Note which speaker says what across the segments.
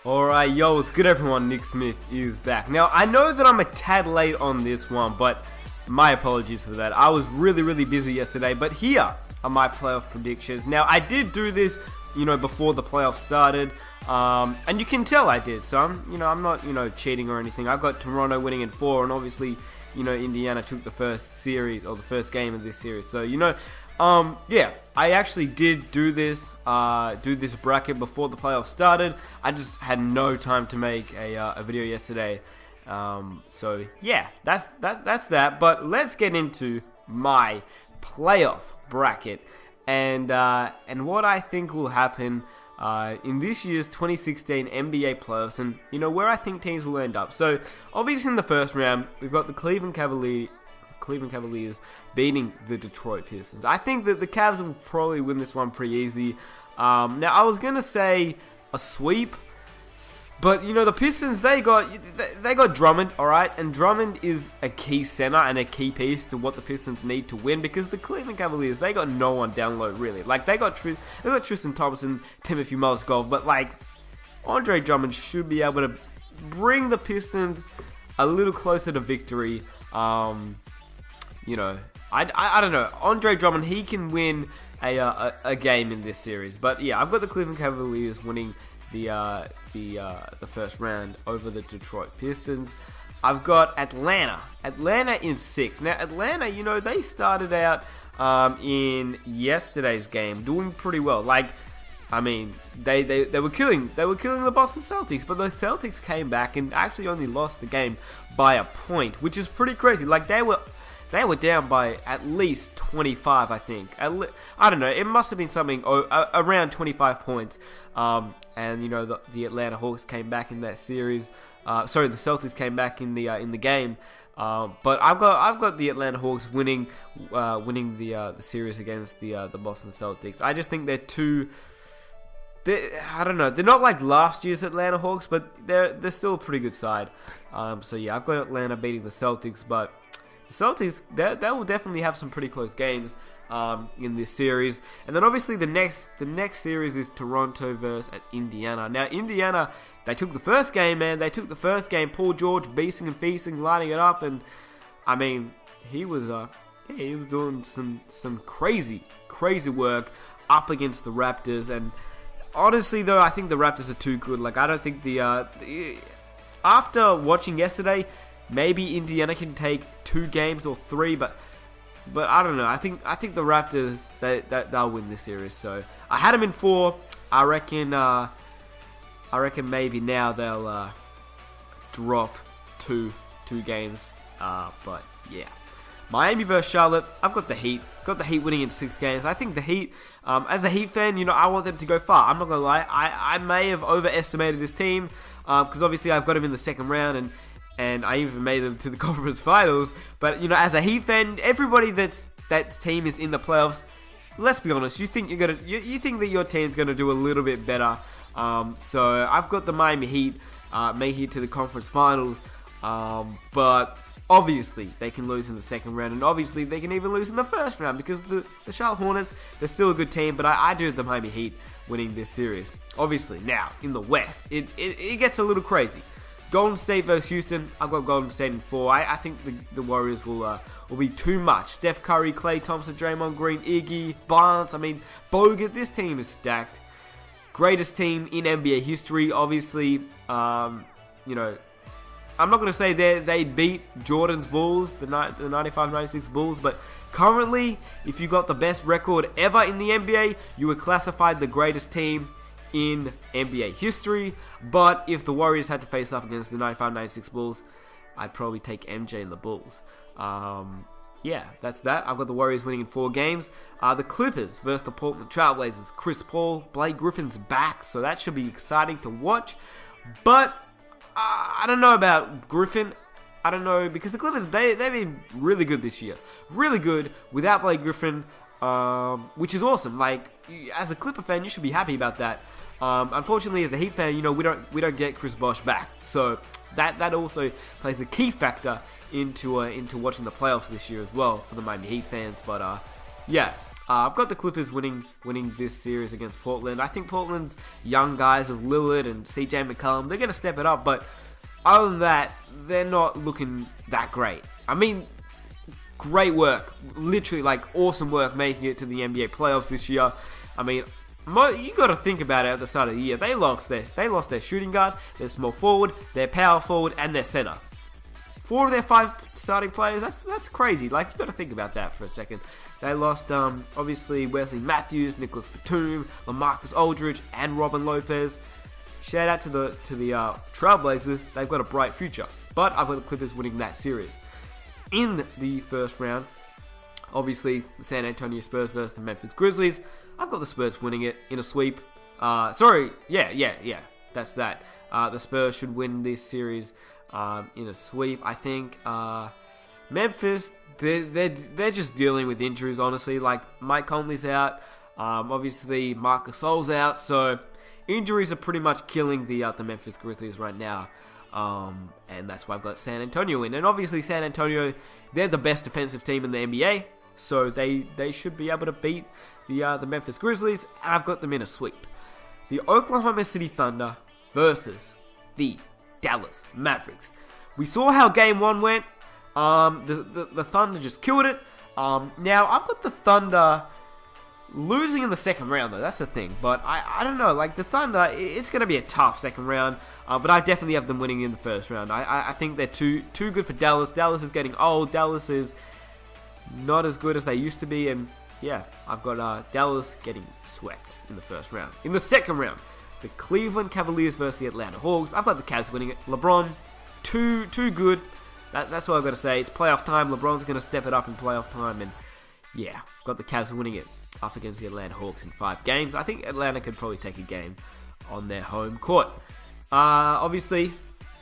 Speaker 1: Alright, yo, what's good everyone? Nick Smith is back. Now, I know that I'm a tad late on this one, but my apologies for that. I was really busy yesterday, but here are my playoff predictions. Now, I did do this, before the playoffs started, and you can tell I did, so I'm not, cheating or anything. I've got Toronto winning in 4, and obviously, Indiana took the first series, or the first game of this series, so, yeah, I actually did do this bracket before the playoffs started. I just had no time to make a video yesterday. So yeah, that's that. But let's get into my playoff bracket and what I think will happen in this year's 2016 NBA playoffs, and where I think teams will end up. So obviously in the first round, we've got the Cleveland Cavaliers beating the Detroit Pistons. I think that the Cavs will probably win this one pretty easy. Now, I was going to say a sweep, but, the Pistons, they got Drummond, alright? And Drummond is a key center and a key piece to what the Pistons need to win, because the Cleveland Cavaliers, they got no one down low, really. Like, they got Tristan Thompson, Timothy Mozgov, but, like, Andre Drummond should be able to bring the Pistons a little closer to victory. I don't know. Andre Drummond, he can win a game in this series. But yeah, I've got the Cleveland Cavaliers winning the first round over the Detroit Pistons. I've got Atlanta in 6. Now Atlanta, they started out in yesterday's game doing pretty well. Like, I mean, they were killing the Boston Celtics, but the Celtics came back and actually only lost the game by a point, which is pretty crazy. Like, they were down by at least 25, I think. I don't know. It must have been something around 25 points. And the Atlanta Hawks came back in that series. The Celtics came back in the game. But I've got the Atlanta Hawks winning the series against the Boston Celtics. I just think they're too. I don't know. They're not like last year's Atlanta Hawks, but they're still a pretty good side. So yeah, I've got Atlanta beating the Celtics, but the Celtics, they will definitely have some pretty close games in this series. And then obviously the next series is Toronto versus Indiana. Now Indiana, they took the first game, man. They took the first game. Paul George beasting and feasting, lining it up, and I mean, he was doing some crazy work up against the Raptors. And honestly, though, I think the Raptors are too good. Like, I don't think after watching yesterday, maybe Indiana can take 2 games or 3, but I don't know. I think the Raptors, they'll win this series. So I had them in 4. I reckon maybe now they'll drop two games. But yeah, Miami versus Charlotte. I've got the Heat. Got the Heat winning in 6 games. I think the Heat, as a Heat fan, I want them to go far. I'm not gonna lie. I may have overestimated this team because obviously I've got them in the second round, and I even made them to the conference finals. But as a Heat fan, everybody that team is in the playoffs. Let's be honest. You think you think that your team's gonna do a little bit better. So I've got the Miami Heat make it to the conference finals. But obviously they can lose in the second round, and obviously they can even lose in the first round, because the Charlotte Hornets, they're still a good team. But I do have the Miami Heat winning this series. Obviously now in the West, it gets a little crazy. Golden State versus Houston. I've got Golden State in 4. I think the Warriors will be too much. Steph Curry, Klay Thompson, Draymond Green, Iggy, Barnes. I mean, Bogut. This team is stacked. Greatest team in NBA history. Obviously, I'm not going to say they beat Jordan's Bulls, the 95-96 Bulls, but currently, if you got the best record ever in the NBA, you were classified the greatest team in NBA history. But if the Warriors had to face up against the 95-96 Bulls, I'd probably take MJ and the Bulls. Yeah, that's that. I've got the Warriors winning in 4 games. The Clippers versus the Portland Trailblazers. Chris Paul, Blake Griffin's back, so that should be exciting to watch. But I don't know about Griffin. I don't know, because the Clippers, they've been really good this year. Really good without Blake Griffin, which is awesome. Like, as a Clipper fan, you should be happy about that. Unfortunately, as a Heat fan, we don't get Chris Bosh back, so that also plays a key factor into watching the playoffs this year as well for the Miami Heat fans. But yeah, I've got the Clippers winning this series against Portland. I think Portland's young guys of Lillard and CJ McCollum, they're going to step it up, but other than that, they're not looking that great. I mean, great work, literally like awesome work making it to the NBA playoffs this year. I mean, you got to think about it at the start of the year. They lost their shooting guard, their small forward, their power forward, and their center. 4 of their 5 starting players. That's crazy. Like, you got to think about that for a second. They lost obviously Wesley Matthews, Nicholas Batum, LaMarcus Aldridge, and Robin Lopez. Shout out to the Trailblazers. They've got a bright future. But I've got the Clippers winning that series. In the first round, obviously the San Antonio Spurs versus the Memphis Grizzlies. I've got the Spurs winning it in a sweep. That's that. The Spurs should win this series in a sweep. I think Memphis, they're just dealing with injuries, honestly. Like, Mike Conley's out. Obviously Marc Gasol's out. So injuries are pretty much killing the Memphis Grizzlies right now. And that's why I've got San Antonio in. And obviously San Antonio, they're the best defensive team in the NBA. So they should be able to beat the Memphis Grizzlies. And I've got them in a sweep. The Oklahoma City Thunder versus the Dallas Mavericks. We saw how Game 1 went. The Thunder just killed it. Now, I've got the Thunder losing in the second round, though. That's the thing. But I don't know. Like, the Thunder, it's going to be a tough second round. But I definitely have them winning in the first round. I think they're too good for Dallas. Dallas is getting old. Dallas is not as good as they used to be. And, yeah, I've got Dallas getting swept in the first round. In the second round, the Cleveland Cavaliers versus the Atlanta Hawks. I've got the Cavs winning it. LeBron, too good. That's what I've got to say. It's playoff time. LeBron's going to step it up in playoff time. And, yeah, I've got the Cavs winning it up against the Atlanta Hawks in 5 games. I think Atlanta could probably take a game on their home court. Obviously,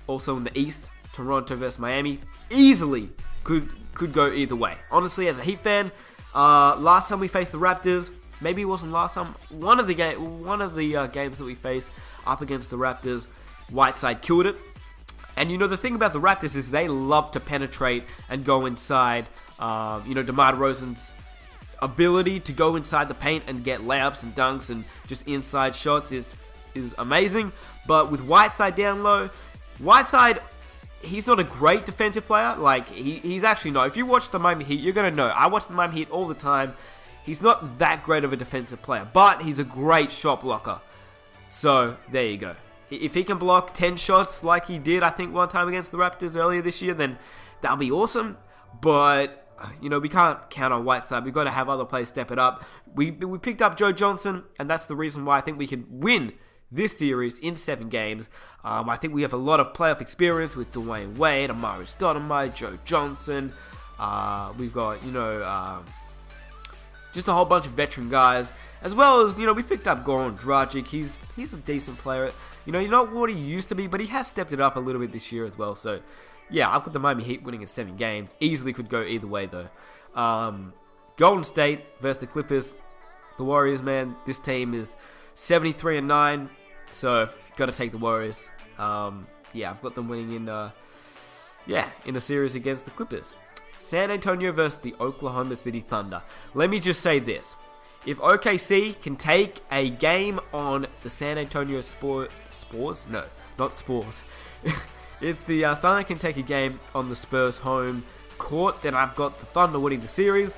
Speaker 1: also in the East, Toronto versus Miami easily could go either way. Honestly, as a Heat fan, last time we faced the Raptors, maybe it wasn't last time, one of the games that we faced up against the Raptors, Whiteside killed it. And you know, the thing about the Raptors is they love to penetrate and go inside. DeMar DeRozan's ability to go inside the paint and get layups and dunks and just inside shots is amazing. But with Whiteside down low, Whiteside, he's not a great defensive player. Like, he's actually not. If you watch the Miami Heat, you're going to know. I watch the Miami Heat all the time. He's not that great of a defensive player, but he's a great shot blocker. So, there you go. If he can block 10 shots like he did, I think, one time against the Raptors earlier this year, then that'll be awesome. But, we can't count on Whiteside. We've got to have other players step it up. We picked up Joe Johnson, and that's the reason why I think we can win this series in 7 games. I think we have a lot of playoff experience with Dwayne Wade, Amari Stoudemire, Joe Johnson. We've got, just a whole bunch of veteran guys. As well as, we picked up Goran Dragic. He's a decent player. Not what he used to be, but he has stepped it up a little bit this year as well. So, yeah, I've got the Miami Heat winning in 7 games. Easily could go either way, though. Golden State versus the Clippers. The Warriors, man, this team is 73-9. So, got to take the Warriors. I've got them winning in a series against the Clippers. San Antonio versus the Oklahoma City Thunder. Let me just say this. If OKC can take a game on the San Antonio Spurs? No, not Spurs. If the Thunder can take a game on the Spurs home court, then I've got the Thunder winning the series.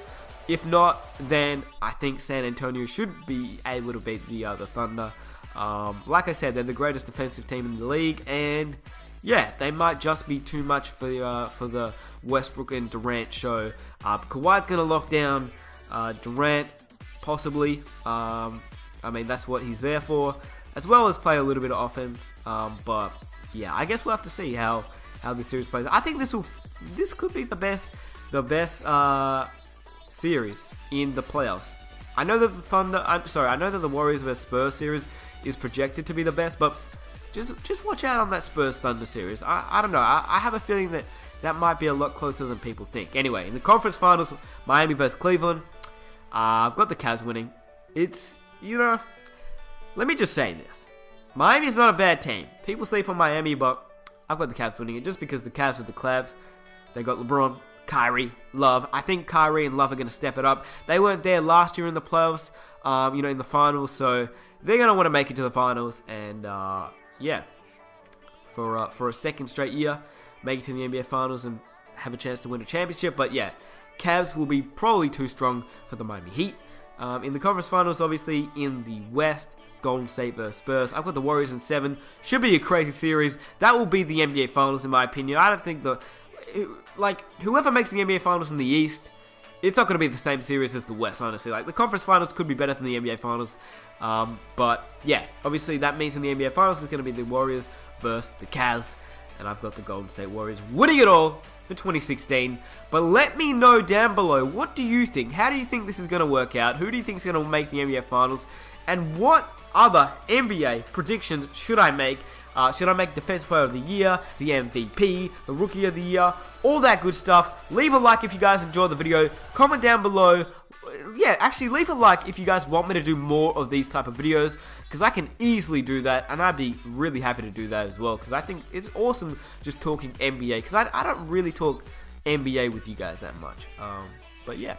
Speaker 1: If not, then I think San Antonio should be able to beat the Thunder. Like I said, they're the greatest defensive team in the league, and yeah, they might just be too much for the Westbrook and Durant show. Kawhi's going to lock down Durant, possibly. That's what he's there for, as well as play a little bit of offense. But yeah, I guess we'll have to see how this series plays. I think this could be the best series in the playoffs. I know that the Warriors vs Spurs series is projected to be the best, but just watch out on that Spurs Thunder series. I don't know. I have a feeling that might be a lot closer than people think. Anyway, in the conference finals, Miami vs Cleveland, I've got the Cavs winning. It's, let me just say this. Miami's not a bad team. People sleep on Miami, but I've got the Cavs winning it just because the Cavs are the Cavs. They got LeBron. Kyrie, Love. I think Kyrie and Love are going to step it up. They weren't there last year in the playoffs, in the finals, so they're going to want to make it to the finals. And for a second straight year, make it to the NBA finals and have a chance to win a championship. But yeah, Cavs will be probably too strong for the Miami Heat. In the conference finals, obviously, in the West, Golden State versus Spurs. I've got the Warriors in 7. Should be a crazy series. That will be the NBA finals, in my opinion. I don't think whoever makes the NBA finals in the East, it's not going to be the same series as the West, honestly. Like, the conference finals could be better than the NBA finals. But yeah, obviously that means in the NBA finals it's going to be the Warriors versus the Cavs. And I've got the Golden State Warriors winning it all for 2016. But let me know down below, what do you think? How do you think this is going to work out? Who do you think is going to make the NBA finals? And what other NBA predictions should I make? Should I make Defensive Player of the Year, the MVP, the Rookie of the Year, all that good stuff? Leave a like if you guys enjoyed the video. Comment down below. Yeah, actually leave a like if you guys want me to do more of these type of videos, because I can easily do that, and I'd be really happy to do that as well, because I think it's awesome just talking NBA, because I don't really talk NBA with you guys that much. But yeah,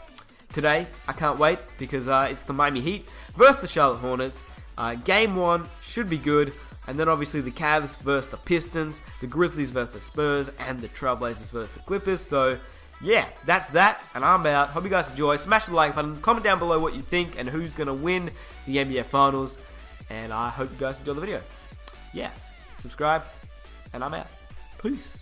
Speaker 1: today I can't wait, because it's the Miami Heat versus the Charlotte Hornets. Game 1 should be good. And then obviously the Cavs versus the Pistons, the Grizzlies versus the Spurs, and the Trailblazers versus the Clippers. So yeah, that's that, and I'm out. Hope you guys enjoy. Smash the like button, comment down below what you think and who's going to win the NBA Finals. And I hope you guys enjoy the video. Yeah, subscribe, and I'm out. Peace.